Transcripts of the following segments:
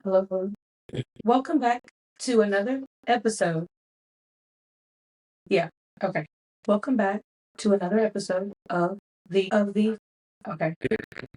Hello, hello. Welcome back to another episode. Yeah, okay. Welcome back to another episode of the okay.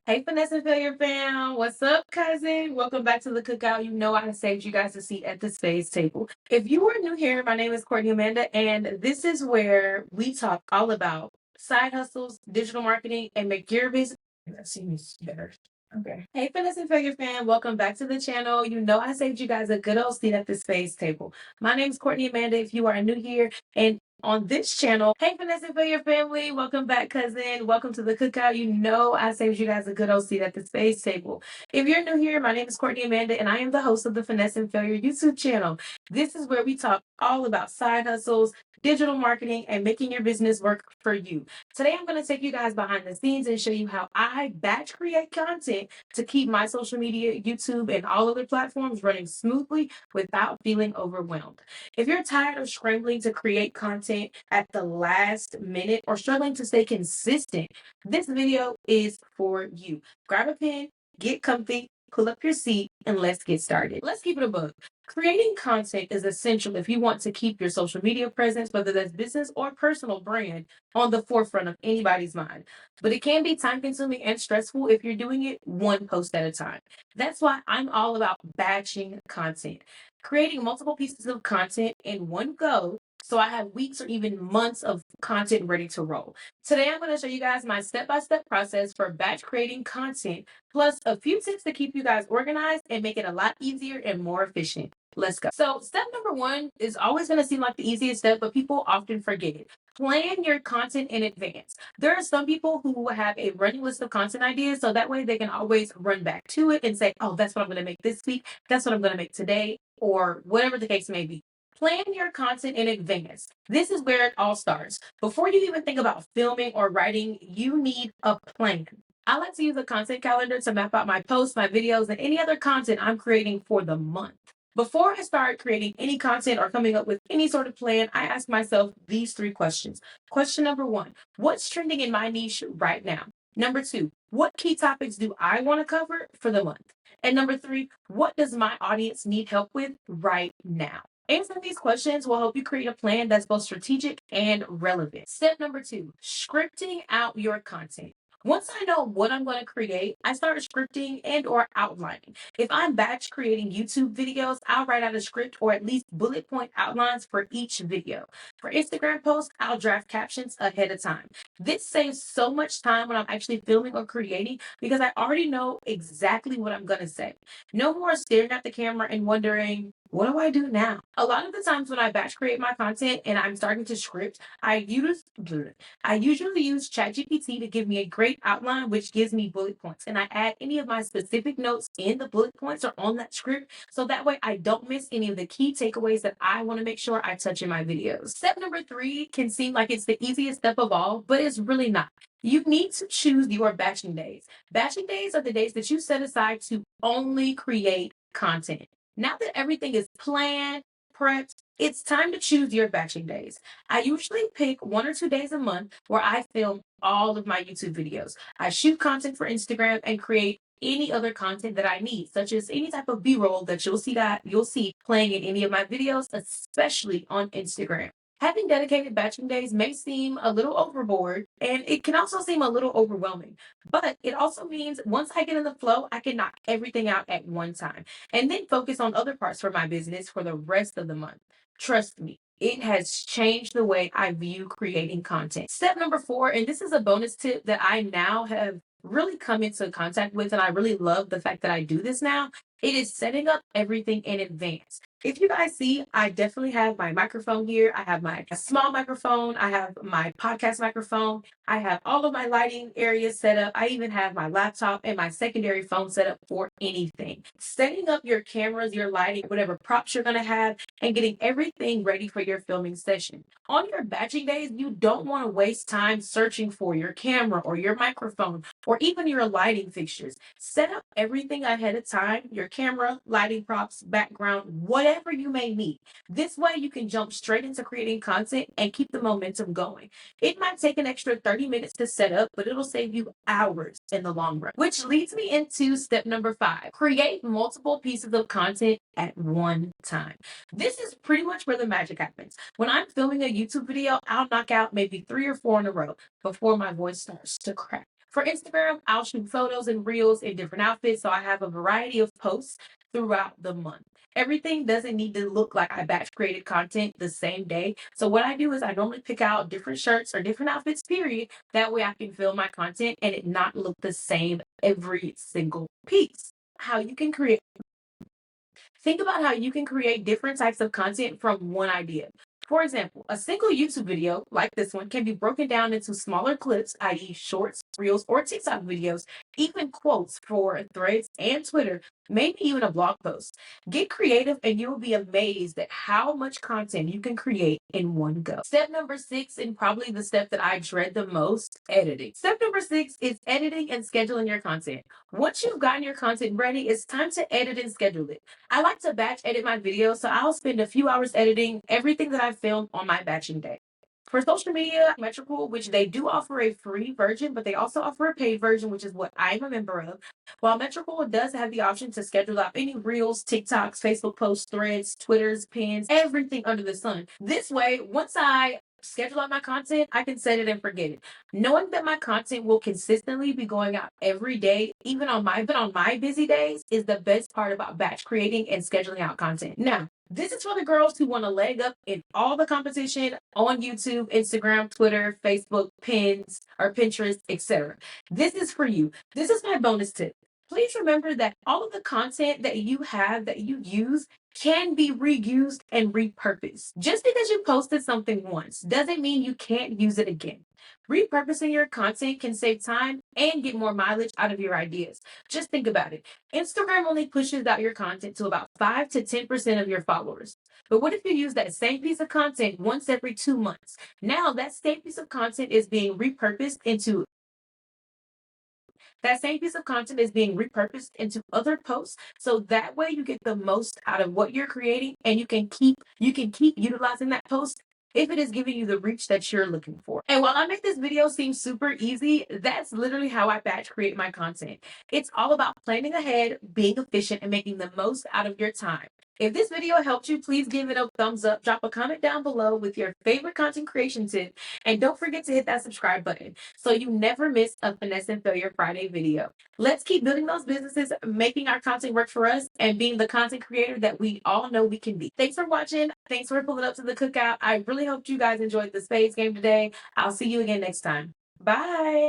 Hey, Finesse and Failure fam. What's up, cousin? Welcome back to the cookout. You know I saved you guys a seat at the space table. If you are new here, my name is Courtney Amanda, and this is where we talk all about side hustles, digital marketing, and make your business. That seems better. Okay. Hey, Finesse and Failure fam. Welcome back to the channel. You know I saved you guys a good old seat at the space table. My name is Courtney Amanda. If you are new here, and on this channel. Hey, Finesse and Failure family. Welcome back, cousin. Welcome to the cookout. You know I saved you guys a good old seat at the space table. If you're new here, my name is Courtney Amanda, and I am the host of the Finesse and Failure YouTube channel. This is where we talk all about side hustles, digital marketing, and making your business work for you. Today, I'm going to take you guys behind the scenes and show you how I batch create content to keep my social media, YouTube, and all other platforms running smoothly without feeling overwhelmed. If you're tired of scrambling to create content at the last minute or struggling to stay consistent, this video is for you. Grab a pen, get comfy, pull up your seat, and let's get started. Let's keep it a book. Creating content is essential if you want to keep your social media presence, whether that's business or personal brand, on the forefront of anybody's mind. But it can be time consuming and stressful if you're doing it one post at a time. That's why I'm all about batching content, creating multiple pieces of content in one go. So I have weeks or even months of content ready to roll. Today, I'm going to show you guys my step-by-step process for batch creating content, plus a few tips to keep you guys organized and make it a lot easier and more efficient. Let's go. So step number one is always going to seem like the easiest step, but people often forget it. Plan your content in advance. There are some people who have a running list of content ideas, so that way they can always run back to it and say, oh, that's what I'm going to make this week. That's what I'm going to make today, or whatever the case may be. Plan your content in advance. This is where it all starts. Before you even think about filming or writing, you need a plan. I like to use a content calendar to map out my posts, my videos, and any other content I'm creating for the month. Before I start creating any content or coming up with any sort of plan, I ask myself these three questions. Question number one, what's trending in my niche right now? Number two, what key topics do I want to cover for the month? And number three, what does my audience need help with right now? Answering these questions will help you create a plan that's both strategic and relevant. Step number two, scripting out your content. Once I know what I'm going to create, I start scripting and or outlining. If I'm batch creating YouTube videos, I'll write out a script or at least bullet point outlines for each video. For Instagram posts, I'll draft captions ahead of time. This saves so much time when I'm actually filming or creating because I already know exactly what I'm going to say. No more staring at the camera and wondering, What do I do now? A lot of the times when I batch create my content and I'm starting to script, I usually use ChatGPT to give me a great outline, which gives me bullet points. And I add any of my specific notes in the bullet points or on that script. So that way I don't miss any of the key takeaways that I want to make sure I touch in my videos. Step number three can seem like it's the easiest step of all, but it's really not. You need to choose your batching days. Batching days are the days that you set aside to only create content. Now that everything is planned, prepped, it's time to choose your batching days. I usually pick 1 or 2 days a month where I film all of my YouTube videos. I shoot content for Instagram and create any other content that I need, such as any type of B-roll that you'll see playing in any of my videos, especially on Instagram. Having dedicated batching days may seem a little overboard and it can also seem a little overwhelming, but it also means once I get in the flow, I can knock everything out at one time and then focus on other parts for my business for the rest of the month. Trust me, it has changed the way I view creating content. Step number four, and this is a bonus tip that I now have really come into contact with, and I really love the fact that I do this now. It is setting up everything in advance. If you guys see, I definitely have my microphone here. I have my small microphone. I have my podcast microphone. I have all of my lighting areas set up. I even have my laptop and my secondary phone set up for anything. Setting up your cameras, your lighting, whatever props you're going to have, and getting everything ready for your filming session. On your batching days, you don't want to waste time searching for your camera or your microphone or even your lighting fixtures. Set up everything ahead of time, your camera, lighting props, background, whatever you may need. This way you can jump straight into creating content and keep the momentum going. It might take an extra 30 minutes to set up, but it'll save you hours in the long run. Which leads me into step number five. Create multiple pieces of content at one time. This is pretty much where the magic happens. When I'm filming a YouTube video, I'll knock out maybe 3 or 4 in a row before my voice starts to crack. For Instagram, I'll shoot photos and reels in different outfits, so I have a variety of posts throughout the month. Everything doesn't need to look like I batch created content the same day. So what I do is I normally pick out different shirts or different outfits, period. That way I can film my content and it not look the same every single piece. How you can create Think about how you can create different types of content from one idea. For example, a single YouTube video like this one can be broken down into smaller clips, i.e., shorts, reels, or TikTok videos, even quotes for threads and Twitter, maybe even a blog post. Get creative and you'll be amazed at how much content you can create in one go. Step number six, and probably the step that I dread the most, editing. Step number six is editing and scheduling your content. Once you've gotten your content ready, it's time to edit and schedule it. I like to batch edit my videos, so I'll spend a few hours editing everything that I film on my batching day. For social media, Metrical, which they do offer a free version, but they also offer a paid version, which is what I'm a member of. While Metrical does have the option to schedule out any reels, TikToks, Facebook posts, threads, Twitters, pins, everything under the sun. This way, once I schedule out my content, I can set it and forget it. Knowing that my content will consistently be going out every day, even on my busy days, is the best part about batch creating and scheduling out content. Now, this is for the girls who want a leg up in all the competition on YouTube, Instagram, Twitter, Facebook, pins, or Pinterest, etc. This is for you. This is my bonus tip. Please remember that all of the content that you have that you use can be reused and repurposed. Just because you posted something once doesn't mean you can't use it again. Repurposing your content can save time and get more mileage out of your ideas. Just think about it. Instagram only pushes out your content to about 5 to 10% of your followers. But what if you use that same piece of content once every 2 months? Now that same piece of content is being repurposed into that same piece of content is being repurposed into other posts, so that way you get the most out of what you're creating and you can keep utilizing that post if it is giving you the reach that you're looking for. And while I make this video seem super easy, that's literally how I batch create my content. It's all about planning ahead, being efficient, and making the most out of your time. If this video helped you, please give it a thumbs up, drop a comment down below with your favorite content creation tip, and don't forget to hit that subscribe button so you never miss a Finesse and Failure Friday video. Let's keep building those businesses, making our content work for us, and being the content creator that we all know we can be. Thanks for watching. Thanks for pulling up to the cookout. I really hope you guys enjoyed the spades game today. I'll see you again next time. Bye.